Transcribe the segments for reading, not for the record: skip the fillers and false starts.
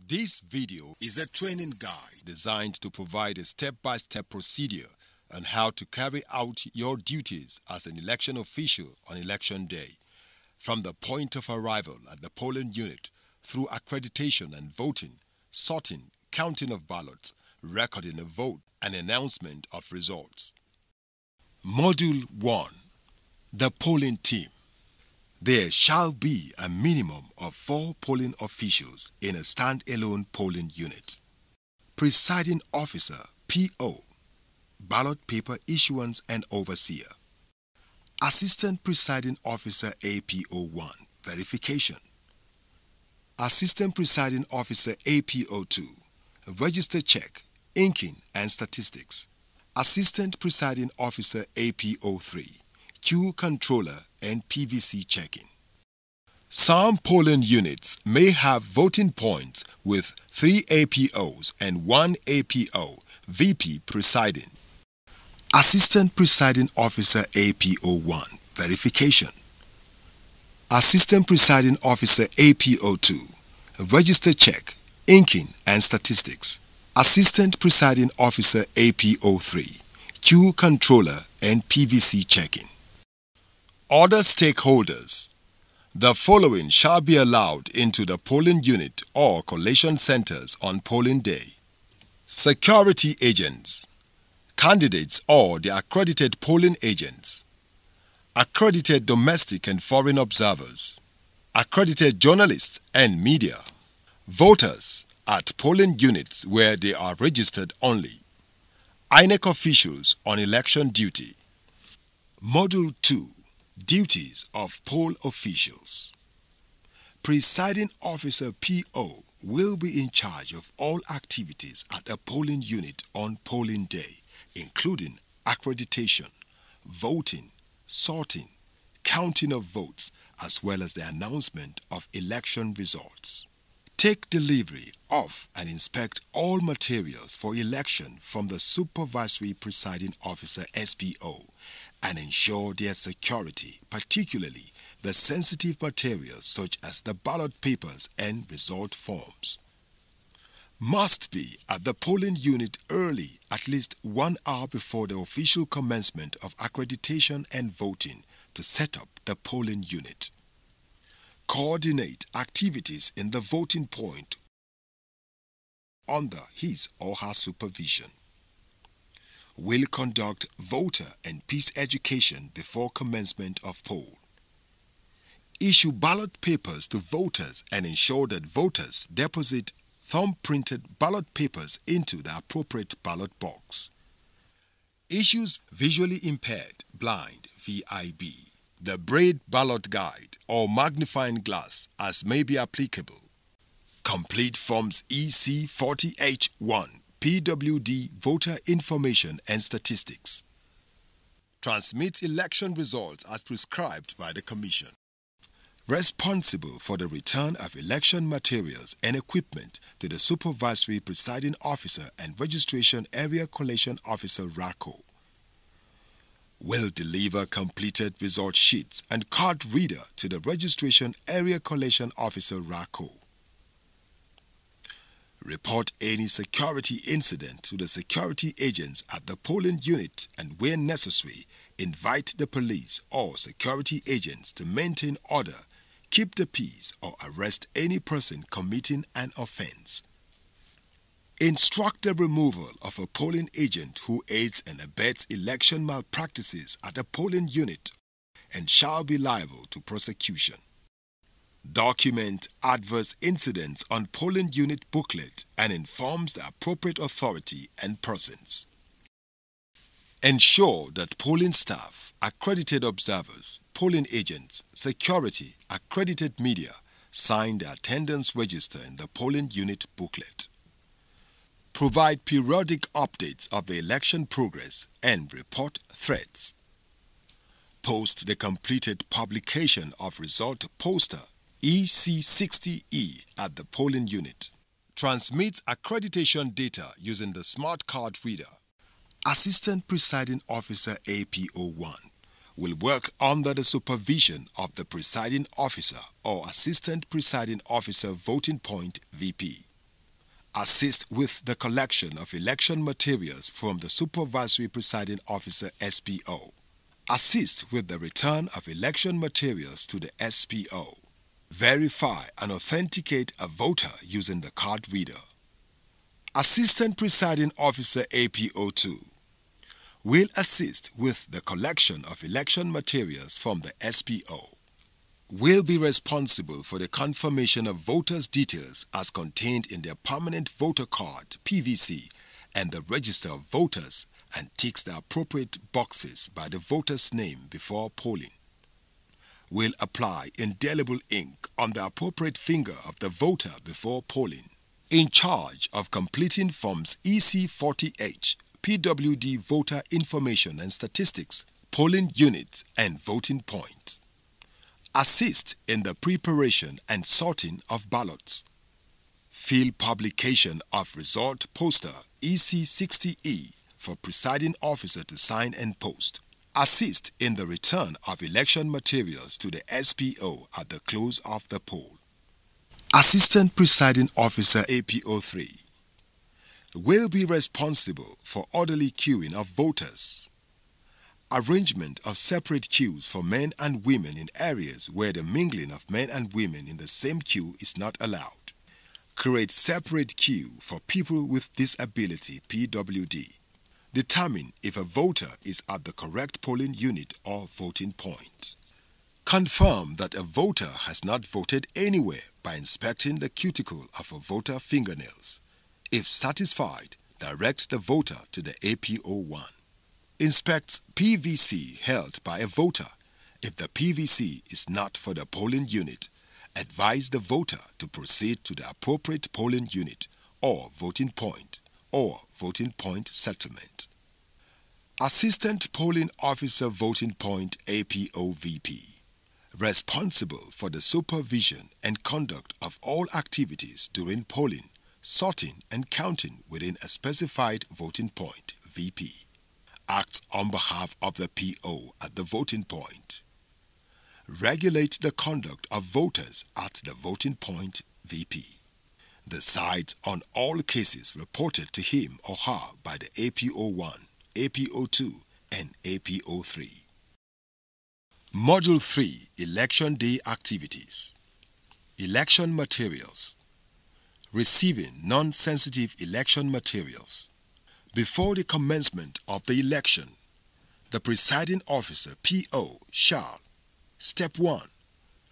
This video is a training guide designed to provide a step-by-step procedure on how to carry out your duties as an election official on election day, from the point of arrival at the polling unit through accreditation and voting, sorting, counting of ballots, recording a vote, and announcement of results. Module 1. The polling team. There shall be a minimum of 4 polling officials in a stand-alone polling unit. Presiding officer, PO, ballot paper issuance and overseer. Assistant presiding officer, APO1, verification. Assistant presiding officer, APO2, register check, inking and statistics. Assistant presiding officer, APO3, queue controller and PVC checking. Some polling units may have voting points with 3 APOs and 1 APO, VP presiding. Assistant presiding officer, APO1, verification. Assistant presiding officer, APO2, register check, inking and statistics. Assistant presiding officer, APO3, queue controller and PVC checking. Other stakeholders. The following shall be allowed into the polling unit or collation centers on polling day. Security agents, candidates or the accredited polling agents, accredited domestic and foreign observers, accredited journalists and media, voters at polling units where they are registered only, INEC officials on election duty. Module 2. Duties of poll officials. Presiding officer PO will be in charge of all activities at a polling unit on polling day, including accreditation, voting, sorting, counting of votes, as well as the announcement of election results. Take delivery of and inspect all materials for election from the supervisory presiding officer SPO and ensure their security, particularly the sensitive materials such as the ballot papers and result forms. Must be at the polling unit early, at least 1 hour before the official commencement of accreditation and voting to set up the polling unit. Coordinate activities in the voting point under his or her supervision. Will conduct voter and peace education before commencement of poll. Issue ballot papers to voters and ensure that voters deposit thumb-printed ballot papers into the appropriate ballot box. Issues visually impaired, blind, VIB, the braille ballot guide or magnifying glass as may be applicable. Complete forms EC40H1, PWD Voter Information and Statistics. Transmits election results as prescribed by the Commission. Responsible for the return of election materials and equipment to the Supervisory Presiding Officer and Registration Area Collation Officer RACO. Will deliver completed result sheets and card reader to the Registration Area Collation Officer RACO. Report any security incident to the security agents at the polling unit and where necessary, invite the police or security agents to maintain order, keep the peace or arrest any person committing an offense. Instruct the removal of a polling agent who aids and abets election malpractices at a polling unit and shall be liable to prosecution. Document adverse incidents on polling unit booklet and informs the appropriate authority and persons. Ensure that polling staff, accredited observers, polling agents, security, accredited media sign the attendance register in the polling unit booklet. Provide periodic updates of the election progress and report threats. Post the completed publication of result poster EC60E at the polling unit. Transmits accreditation data using the smart card reader. Assistant Presiding Officer APO1 will work under the supervision of the Presiding Officer or Assistant Presiding Officer Voting Point VP. Assist with the collection of election materials from the Supervisory Presiding Officer SPO. Assist with the return of election materials to the SPO. Verify and authenticate a voter using the card reader. Assistant Presiding Officer APO2 will assist with the collection of election materials from the SPO. Will be responsible for the confirmation of voters' details as contained in their permanent voter card (PVC) and the register of voters, and ticks the appropriate boxes by the voter's name before polling. Will apply indelible ink on the appropriate finger of the voter before polling. In charge of completing Forms EC40H, PWD Voter Information and Statistics, Polling Unit and Voting Point. Assist in the preparation and sorting of ballots. Field publication of result poster EC60E for presiding officer to sign and post. Assist in the return of election materials to the SPO at the close of the poll. Assistant Presiding Officer APO3 will be responsible for orderly queuing of voters. Arrangement of separate queues for men and women in areas where the mingling of men and women in the same queue is not allowed. Create separate queue for people with disability (PWD). Determine if a voter is at the correct polling unit or voting point. Confirm that a voter has not voted anywhere by inspecting the cuticle of a voter fingernails. If satisfied, direct the voter to the APO1. Inspects PVC held by a voter. If the PVC is not for the polling unit, advise the voter to proceed to the appropriate polling unit or voting point settlement. Assistant Polling Officer Voting Point APOVP. Responsible for the supervision and conduct of all activities during polling, sorting and counting within a specified voting point (VP). Acts on behalf of the PO at the voting point. Regulate the conduct of voters at the voting point (VP). Decides on all cases reported to him or her by the APO1, APO2 and APO3. Module 3 Election Day Activities. Election Materials. Receiving non-sensitive election materials. Before the commencement of the election, the presiding officer PO shall: Step 1.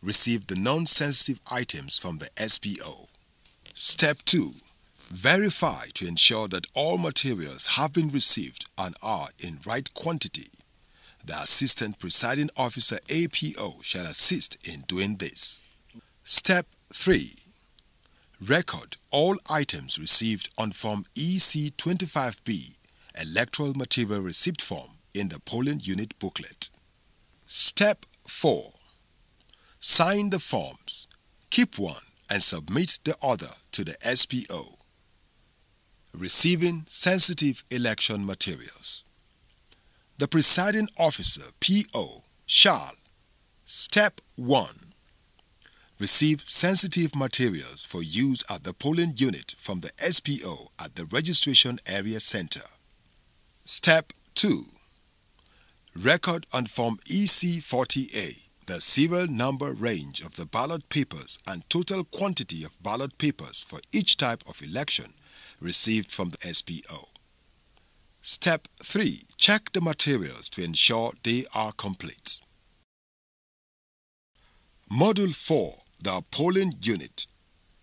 Receive the non-sensitive items from the SPO. Step 2. Verify to ensure that all materials have been received and are in right quantity. The Assistant Presiding Officer APO shall assist in doing this. Step 3. Record all items received on Form EC25B, Electoral Material Receipt Form, in the polling unit booklet. Step 4. Sign the forms, keep one and submit the other to the SPO. Receiving sensitive election materials. The presiding officer PO shall: Step 1. Receive sensitive materials for use at the polling unit from the SPO at the Registration Area Center. Step 2. Record on Form EC40A the serial number range of the ballot papers and total quantity of ballot papers for each type of election received from the SPO. Step 3. Check the materials to ensure they are complete. Module 4. The polling unit.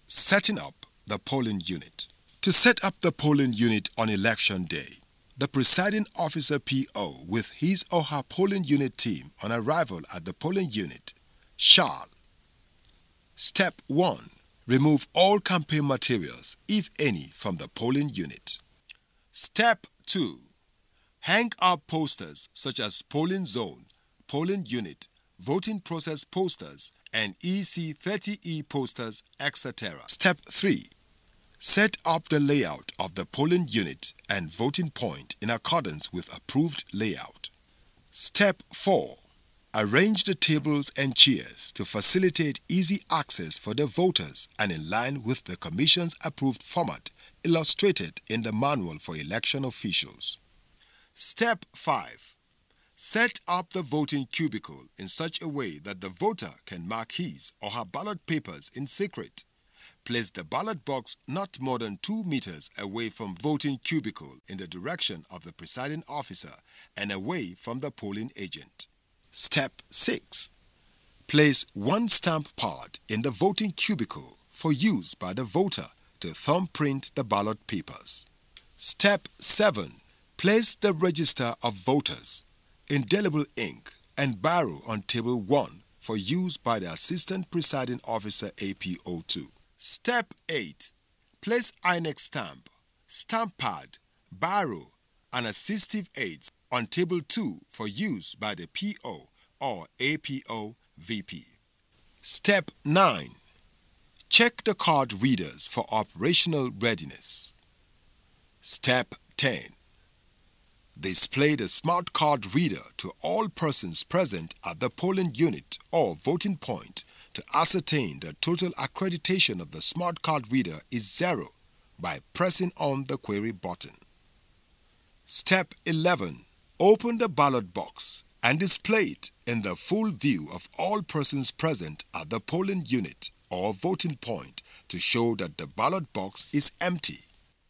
Setting up the polling unit. To set up the polling unit on election day, the presiding officer PO with his or her polling unit team on arrival at the polling unit shall: Step 1. Remove all campaign materials, if any, from the polling unit. Step 2. Hang up posters such as polling zone, polling unit, voting process posters, and EC30E posters, etc. Step 3. Set up the layout of the polling unit and voting point in accordance with approved layout. Step 4. Arrange the tables and chairs to facilitate easy access for the voters and in line with the Commission's approved format illustrated in the Manual for Election Officials. Step 5. Set up the voting cubicle in such a way that the voter can mark his or her ballot papers in secret. Place the ballot box not more than 2 meters away from voting cubicle in the direction of the presiding officer and away from the polling agent. Step 6. Place one stamp pad in the voting cubicle for use by the voter to thumbprint the ballot papers. Step 7. Place the register of voters, indelible ink and biro on table 1 for use by the Assistant Presiding Officer APO2. Step 8. Place INEC stamp pad, biro and assistive aids on table 2 for use by the PO or APO VP. Step 9. Check the card readers for operational readiness. Step 10. Display the smart card reader to all persons present at the polling unit or voting point to ascertain the total accreditation of the smart card reader is 0 by pressing on the query button. Step 11. Open the ballot box and display it in the full view of all persons present at the polling unit or voting point to show that the ballot box is empty.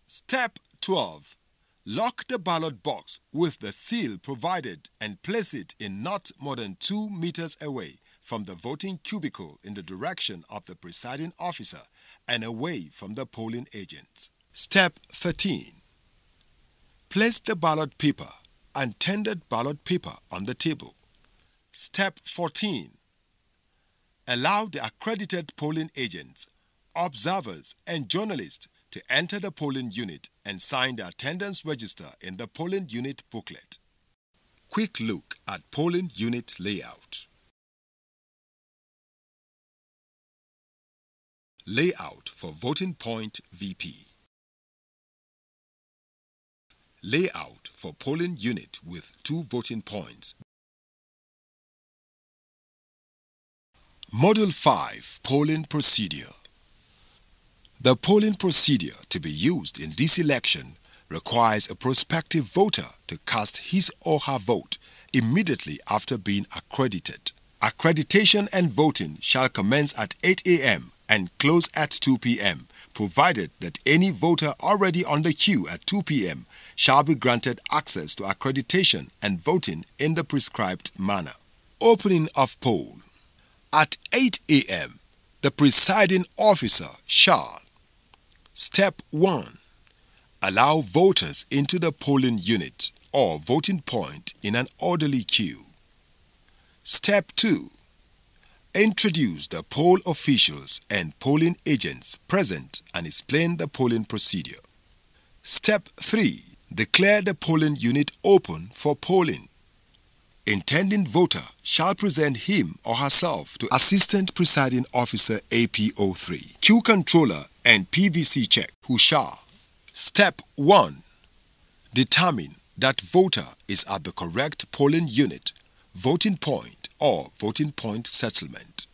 Step 12. Lock the ballot box with the seal provided and place it in not more than 2 meters away from the voting cubicle in the direction of the presiding officer and away from the polling agents. Step 13. Place the ballot paper and tendered ballot paper on the table. Step 14. Allow the accredited polling agents, observers and journalists to enter the polling unit and sign the attendance register in the polling unit booklet. Quick look at polling unit layout. Layout for voting point VP. Layout for polling unit with 2 voting points. Module 5 Polling Procedure. The polling procedure to be used in this election requires a prospective voter to cast his or her vote immediately after being accredited. Accreditation and voting shall commence at 8 a.m. and close at 2 p.m., provided that any voter already on the queue at 2 p.m. shall be granted access to accreditation and voting in the prescribed manner. Opening of poll. At 8 a.m., the presiding officer shall: Step 1. Allow voters into the polling unit or voting point in an orderly queue. Step 2. Introduce the poll officials and polling agents present and explain the polling procedure. Step 3. Declare the polling unit open for polling. Intending voter shall present him or herself to Assistant Presiding Officer APO3, Queue Controller and PVC check, who shall: Step 1. Determine that voter is at the correct polling unit, voting point or voting point settlement.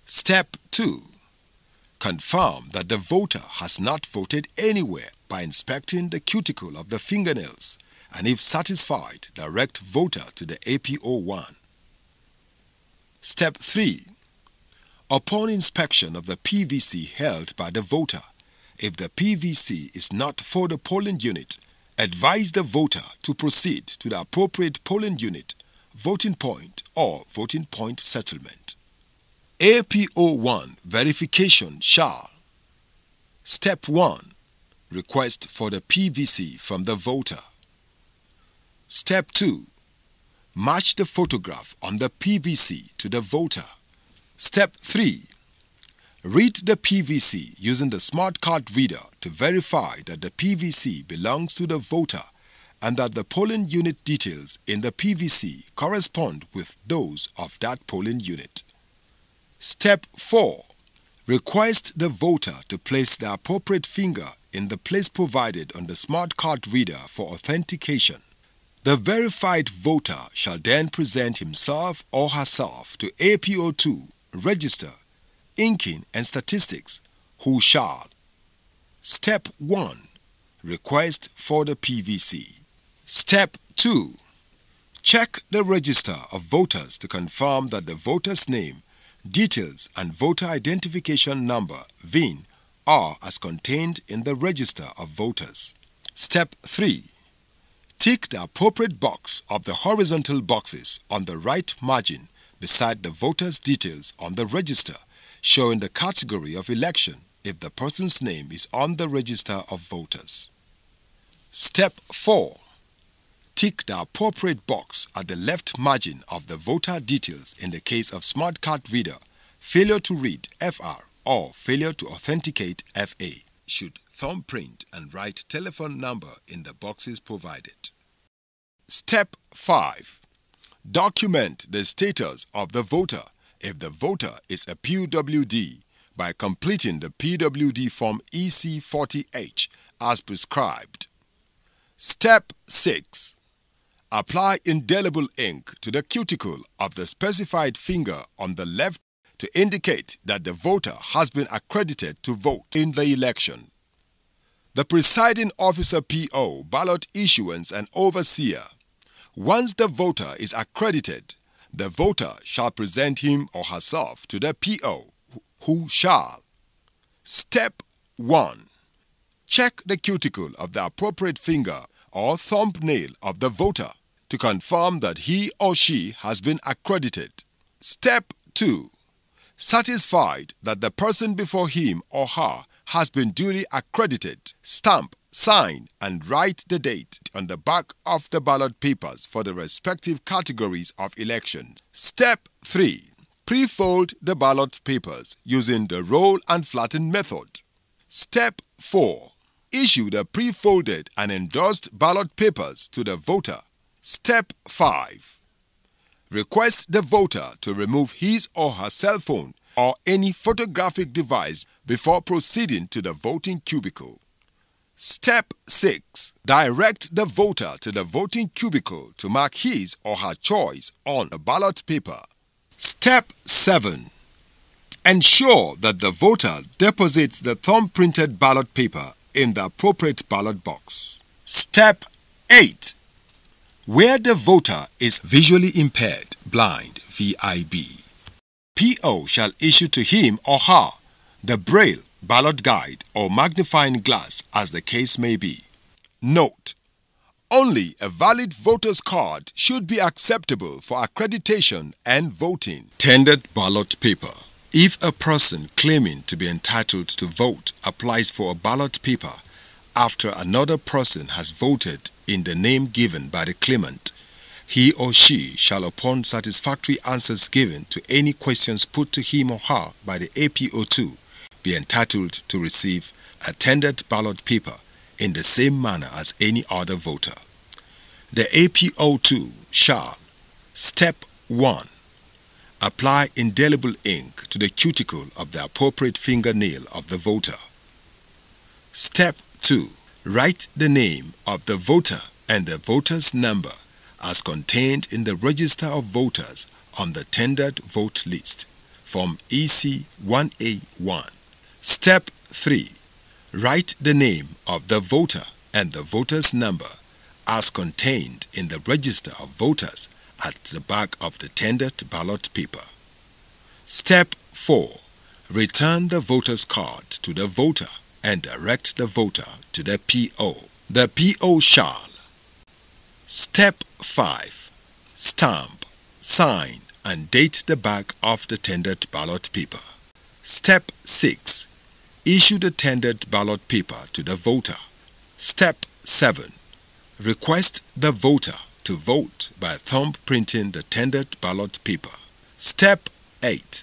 Step 2. Confirm that the voter has not voted anywhere by inspecting the cuticle of the fingernails, and if satisfied, direct voter to the APO1. Step 3. Upon inspection of the PVC held by the voter, if the PVC is not for the polling unit, advise the voter to proceed to the appropriate polling unit, voting point or voting point settlement. APO1 verification shall: Step 1. Request for the PVC from the voter. Step 2. Match the photograph on the PVC to the voter. Step 3. Read the PVC using the smart card reader to verify that the PVC belongs to the voter and that the polling unit details in the PVC correspond with those of that polling unit. Step 4. Request the voter to place the appropriate finger in the place provided on the smart card reader for authentication. The verified voter shall then present himself or herself to APO2, Register, Inking and Statistics, who shall: Step 1. Request for the PVC. Step 2. Check the register of voters to confirm that the voter's name, details and voter identification number (VIN) are as contained in the register of voters. Step 3. Tick the appropriate box of the horizontal boxes on the right margin beside the voter's details on the register, showing the category of election if the person's name is on the register of voters. Step 4. Tick the appropriate box at the left margin of the voter details in the case of smart card reader, failure to read (FR) or failure to authenticate (FA). Should thumbprint and write telephone number in the boxes provided. Step 5. Document the status of the voter if the voter is a PWD by completing the PWD Form EC40H as prescribed. Step 6. Apply indelible ink to the cuticle of the specified finger on the left to indicate that the voter has been accredited to vote in the election. The presiding officer PO, ballot issuance and overseer. Once the voter is accredited, the voter shall present him or herself to the PO, who shall. Step 1. Check the cuticle of the appropriate finger or thumbnail of the voter to confirm that he or she has been accredited. Step 2. Satisfied that the person before him or her has been duly accredited, stamp, sign, and write the date on the back of the ballot papers for the respective categories of elections. Step 3. Pre-fold the ballot papers using the roll and flatten method. Step 4. Issue the pre-folded and endorsed ballot papers to the voter. Step 5. Request the voter to remove his or her cell phone or any photographic device before proceeding to the voting cubicle. Step 6. Direct the voter to the voting cubicle to mark his or her choice on a ballot paper. Step 7. Ensure that the voter deposits the thumb-printed ballot paper in the appropriate ballot box. Step 8. Where the voter is visually impaired, blind, VIB, PO shall issue to him or her the Braille, ballot guide or magnifying glass as the case may be. Note: only a valid voter's card should be acceptable for accreditation and voting. Tendered ballot paper. If a person claiming to be entitled to vote applies for a ballot paper after another person has voted in the name given by the claimant, he or she shall, upon satisfactory answers given to any questions put to him or her by the APO2, be entitled to receive a tendered ballot paper in the same manner as any other voter. The APO2 shall: Step 1. Apply indelible ink to the cuticle of the appropriate fingernail of the voter. Step 2. Write the name of the voter and the voter's number as contained in the register of voters on the tendered vote list, Form EC1A1. Step 3. Write the name of the voter and the voter's number as contained in the register of voters at the back of the tendered ballot paper. Step 4. Return the voter's card to the voter and direct the voter to the PO. The PO shall: Step 5. Stamp, sign, and date the back of the tendered ballot paper. Step 6. Issue the tendered ballot paper to the voter. Step 7. Request the voter to vote by thumb printing the tendered ballot paper. Step 8.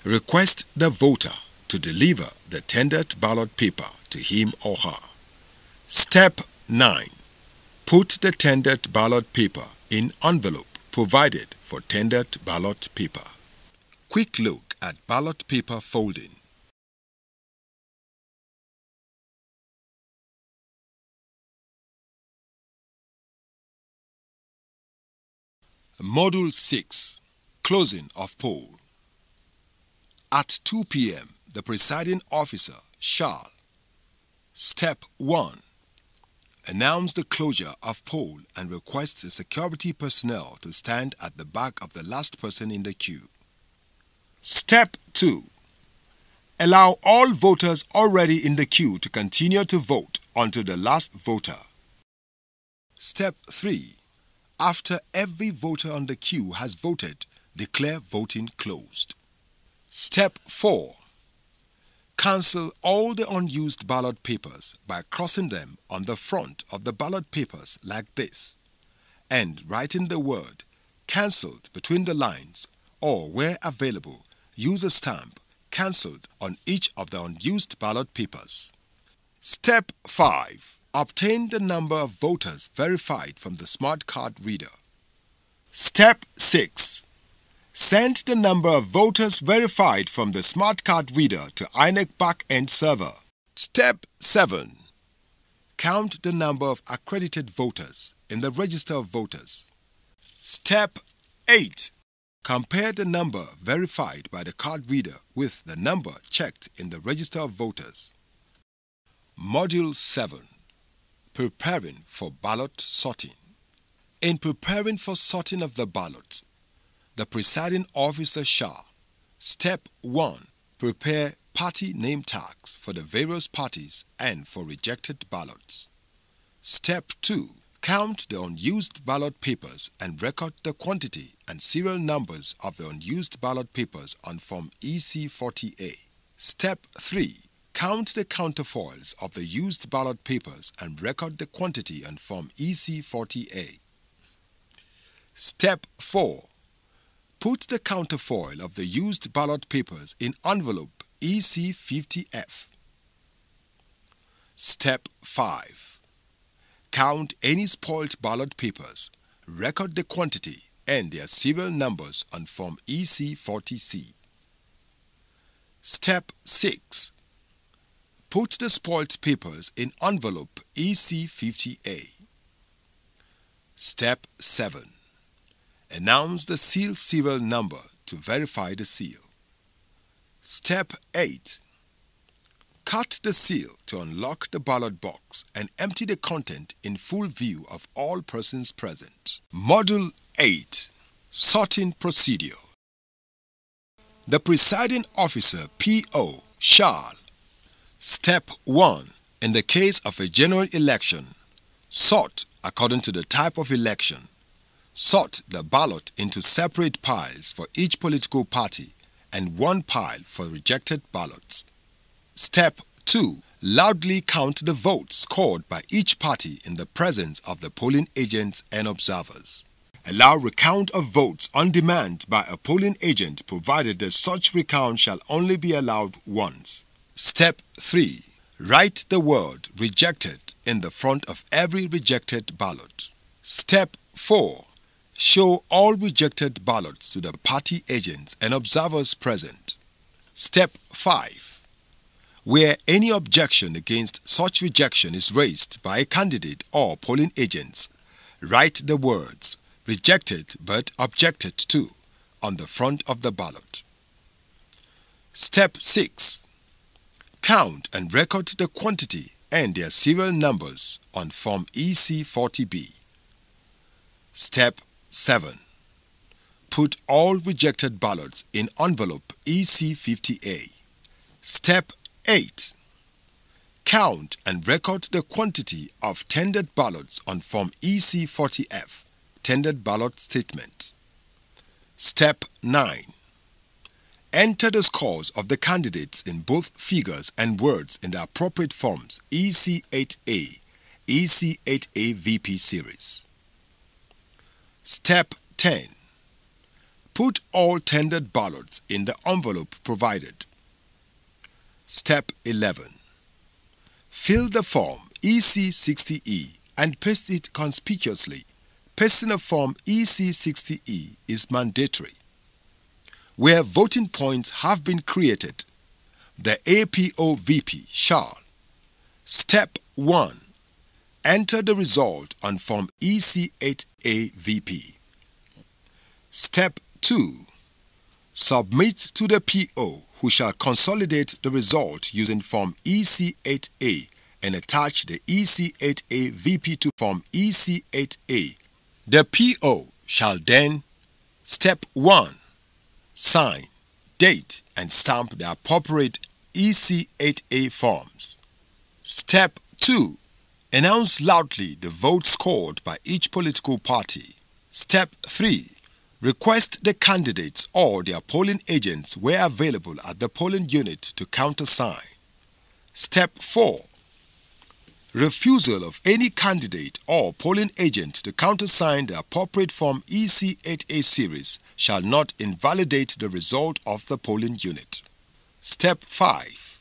Request the voter to deliver the tendered ballot paper to him or her. Step 9. Put the tendered ballot paper in envelope provided for tendered ballot paper. Quick look at ballot paper folding. Module 6. Closing of poll. At 2 p.m., the presiding officer shall: Step 1. Announce the closure of poll and request the security personnel to stand at the back of the last person in the queue. Step 2. Allow all voters already in the queue to continue to vote until the last voter. Step 3. After every voter on the queue has voted, declare voting closed. Step 4. Cancel all the unused ballot papers by crossing them on the front of the ballot papers like this, and writing the word "cancelled" between the lines, or where available, use a stamp "cancelled" on each of the unused ballot papers. Step 5. Obtain the number of voters verified from the smart card reader. Step 6. Send the number of voters verified from the smart card reader to INEC back-end server. Step 7. Count the number of accredited voters in the register of voters. Step 8. Compare the number verified by the card reader with the number checked in the register of voters. Module 7. Preparing for ballot sorting. In preparing for sorting of the ballots, the presiding officer shall: Step 1. Prepare party name tags for the various parties and for rejected ballots. Step 2. Count the unused ballot papers and record the quantity and serial numbers of the unused ballot papers on Form EC40A. Step 3. Count the counterfoils of the used ballot papers and record the quantity on Form EC40A. Step 4. Put the counterfoil of the used ballot papers in envelope EC50F. Step 5. Count any spoiled ballot papers, record the quantity and their serial numbers on Form EC40C. Step 6. Put the spoiled papers in envelope EC50A. Step 7. Announce the seal serial number to verify the seal. Step 8. Cut the seal to unlock the ballot box and empty the content in full view of all persons present. Module 8. Sorting Procedure. The presiding officer (PO) shall: Step 1. In the case of a general election, sort according to the type of election. Sort the ballot into separate piles for each political party and one pile for rejected ballots. Step 2. Loudly count the votes scored by each party in the presence of the polling agents and observers. Allow recount of votes on demand by a polling agent provided that such recount shall only be allowed once. Step 3. Write the word "rejected" in the front of every rejected ballot. Step 4. Show all rejected ballots to the party agents and observers present. Step 5. Where any objection against such rejection is raised by a candidate or polling agents, write the words "rejected but objected to" on the front of the ballot. Step 6. Count and record the quantity and their serial numbers on Form EC40B. Step 7. Put all rejected ballots in envelope EC50A. Step 8. Count and record the quantity of tendered ballots on Form EC40F, tendered ballot statement. Step 9. Enter the scores of the candidates in both figures and words in the appropriate forms EC8A, EC8A VP series. Step 10. Put all tendered ballots in the envelope provided. Step 11. Fill the form EC60E and paste it conspicuously. Pasting a form EC60E is mandatory. Where voting points have been created, the APO VP shall: Step 1. Enter the result on Form EC8A VP. Step 2. Submit to the PO, who shall consolidate the result using Form EC8A and attach the EC8A VP2 form EC8A. The PO shall then, Step 1, sign, date, and stamp the appropriate EC8A forms. Step 2, announce loudly the votes scored by each political party. Step 3, request the candidates or their polling agents where available at the polling unit to countersign. Step 4, refusal of any candidate or polling agent to countersign the appropriate form EC8A series shall not invalidate the result of the polling unit. Step 5,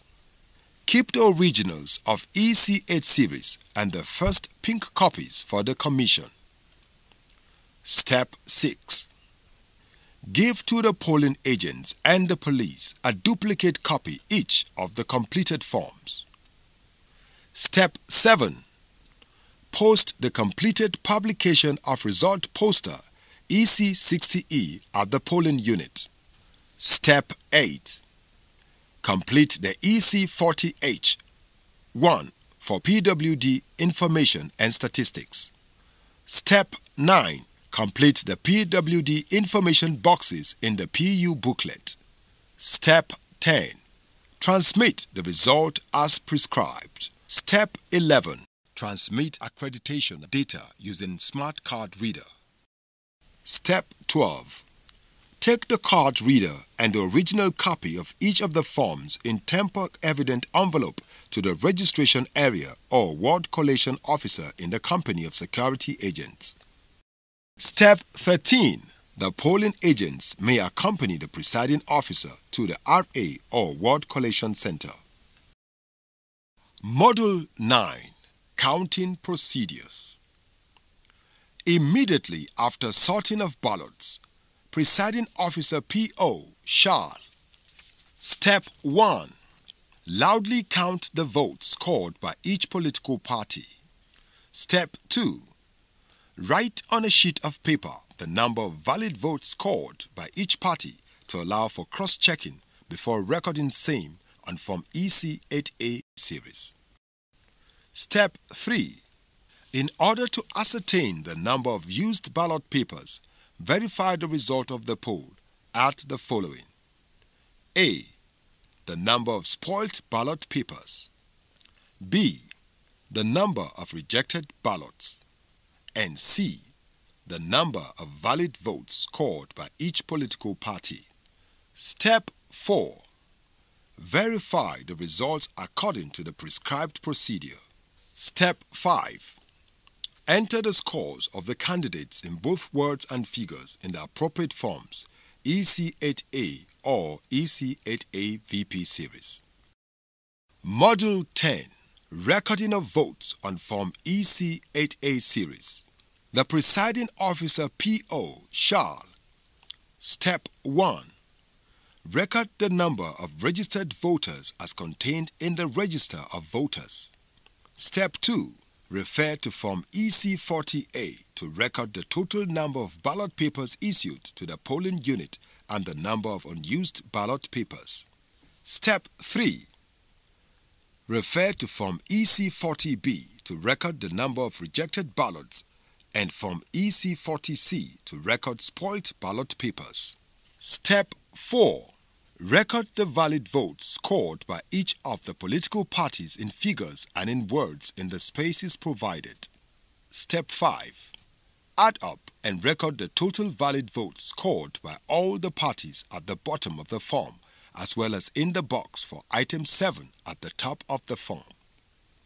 keep the originals of EC8 series and the first pink copies for the Commission. Step 6, give to the polling agents and the police a duplicate copy each of the completed forms. Step 7, post the completed publication of result poster EC60E at the polling unit. Step 8, complete the EC40H 1 for PWD information and statistics. Step 9, complete the PWD information boxes in the PU booklet. Step 10, transmit the result as prescribed. Step 11, transmit accreditation data using smart card reader. Step 12, take the card reader and the original copy of each of the forms in tamper-evident envelope to the registration area or ward collation officer in the company of security agents. Step 13, the polling agents may accompany the presiding officer to the RA or ward collation center. Module 9, Counting Procedures. Immediately after sorting of ballots, presiding officer PO shall: Step 1, loudly count the votes scored by each political party. Step 2, write on a sheet of paper the number of valid votes scored by each party to allow for cross-checking before recording same on Form EC8A series. Step 3, in order to ascertain the number of used ballot papers, verify the result of the poll at the following: A, the number of spoilt ballot papers; B, the number of rejected ballots; and C, the number of valid votes scored by each political party. Step 4, verify the results according to the prescribed procedure. Step 5, enter the scores of the candidates in both words and figures in the appropriate forms EC8A or EC8A VP series. Module 10, recording of votes on Form EC8A series. The presiding officer PO shall: Step 1, record the number of registered voters as contained in the register of voters. Step 2, refer to Form EC40A to record the total number of ballot papers issued to the polling unit and the number of unused ballot papers. Step 3, refer to Form EC40B to record the number of rejected ballots and Form EC40C to record spoilt ballot papers. Step 4, record the valid votes scored by each of the political parties in figures and in words in the spaces provided. Step 5, add up and record the total valid votes scored by all the parties at the bottom of the form, as well as in the box for item 7 at the top of the form.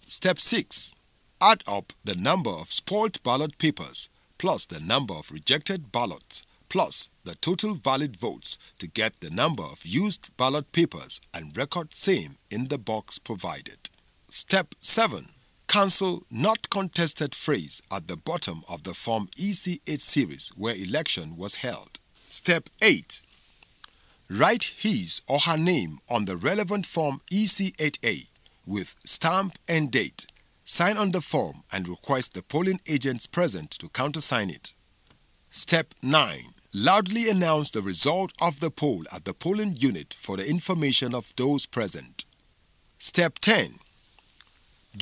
Step 6, add up the number of spoilt ballot papers plus the number of rejected ballots plus the total valid votes to get the number of used ballot papers and record same in the box provided. Step 7, cancel not contested phrase at the bottom of the Form EC8 series where election was held. Step 8, write his or her name on the relevant Form EC8A with stamp and date, sign on the form and request the polling agents present to countersign it. Step 9, loudly announce the result of the poll at the polling unit for the information of those present. Step 10,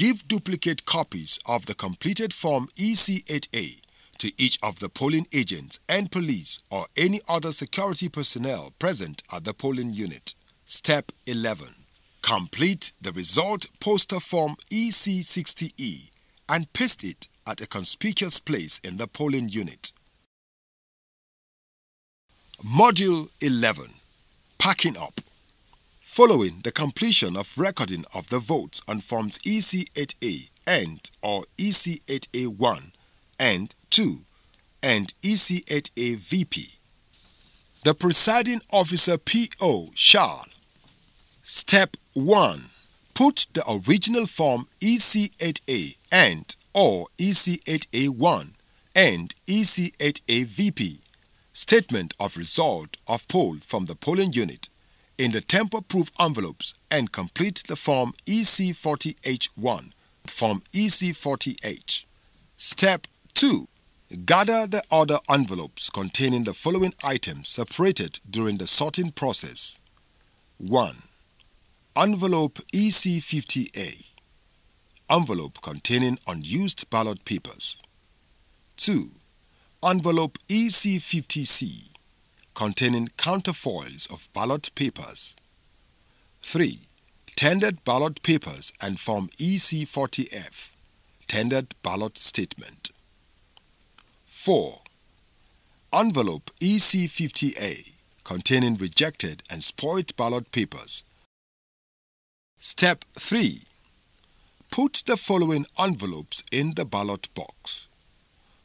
Give duplicate copies of the completed Form EC8A to each of the polling agents and police or any other security personnel present at the polling unit. Step 11. Complete the result poster form EC60E and paste it at a conspicuous place in the polling unit. Module 11. Packing up. Following the completion of recording of the votes on Forms EC8A and or EC8A1 and 2 and EC8A VP, the presiding officer PO shall: Step 1. Put the original Form EC8A and or EC8A1 and EC8A VP statement of result of poll from the polling unit in the tamper-proof envelopes and complete the Form EC40H1, Form EC40H. Step 2. Gather the other envelopes containing the following items separated during the sorting process. 1. Envelope EC50A. Envelope containing unused ballot papers. 2. Envelope EC50C containing counterfoils of ballot papers. 3. Tendered ballot papers and Form EC40F, tendered ballot statement. 4. Envelope EC50A containing rejected and spoiled ballot papers. Step 3. Put the following envelopes in the ballot box.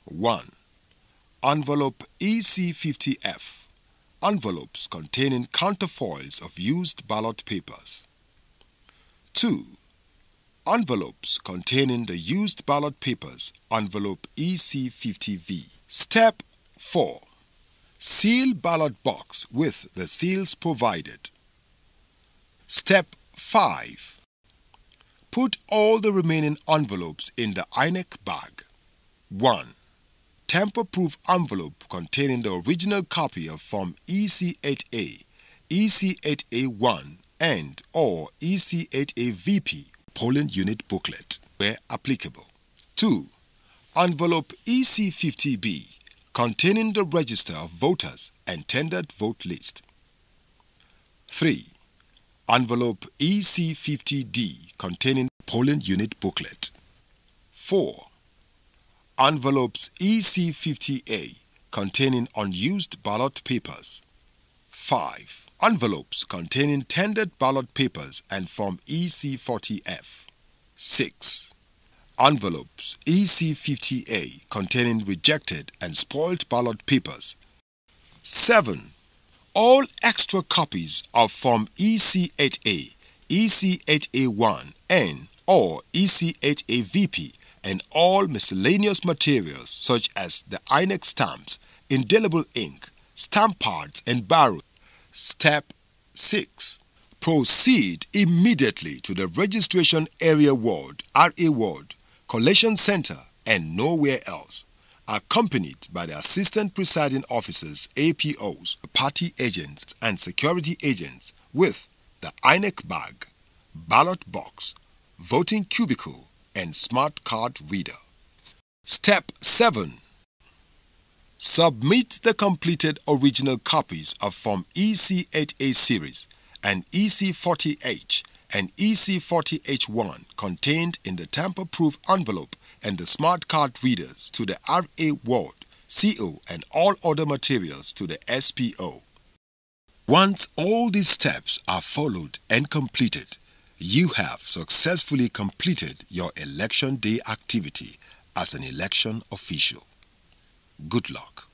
1. Envelope EC50F. Envelopes containing counterfoils of used ballot papers. 2. Envelopes containing the used ballot papers, envelope EC50V. Step 4. Seal ballot box with the seals provided. Step 5. Put all the remaining envelopes in the INEC bag. 1. Tamper-proof envelope containing the original copy of Form EC8A, EC8A1 and or EC8A VP polling unit booklet where applicable. 2. Envelope EC50B containing the register of voters and tendered vote list. 3. Envelope EC50D containing polling unit booklet. 4. Envelopes EC50A containing unused ballot papers. 5. Envelopes containing tendered ballot papers and Form EC40F. 6. Envelopes EC50A containing rejected and spoiled ballot papers. 7. All extra copies of Form EC8A, EC8A1 and or EC8A VP and all miscellaneous materials such as the INEC stamps, indelible ink, stamp pads and barrel. Step 6. Proceed immediately to the Registration Area Ward, RA Ward, Collation Center and nowhere else, accompanied by the Assistant Presiding Officers, APOs, party agents and security agents with the INEC bag, ballot box, voting cubicle and smart card reader. Step 7. Submit the completed original copies of Form EC8A series and EC40H and EC40H1 contained in the tamper-proof envelope and the smart card readers to the RA Ward, CO and all other materials to the SPO. Once all these steps are followed and completed, you have successfully completed your election day activity as an election official. Good luck.